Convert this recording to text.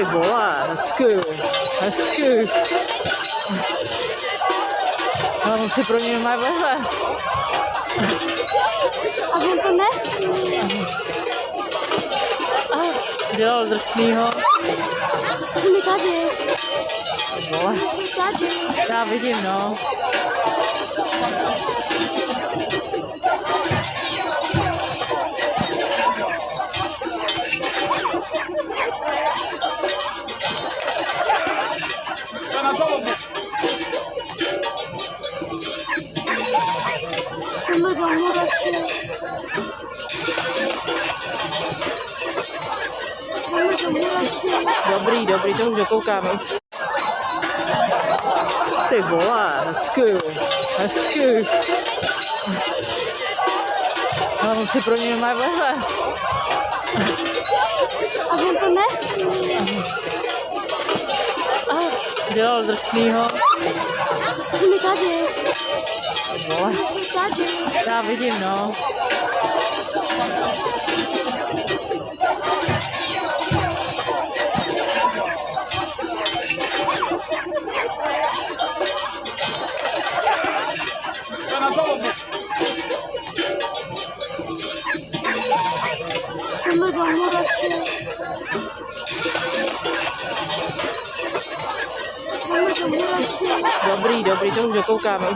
Ty vole, hezky, hezky. Já on si pro něj má vleze. A on to nesmí. Dělal drsnýho. My tady. Vole, Tady. já vidím, no. Jdeme domů radši. Jdeme domů radši. Dobrý, dobrý, to už dokoukáme. Ty vole, hezky, hezky. Já on si pro něj má vleze. A on to nesmí. Dělal drsnýho. My tady. Vole, Tady. já vidím, no. Jdeme domů radši. Jdeme domů radši. Dobrý, dobrý, to už dokoukáme.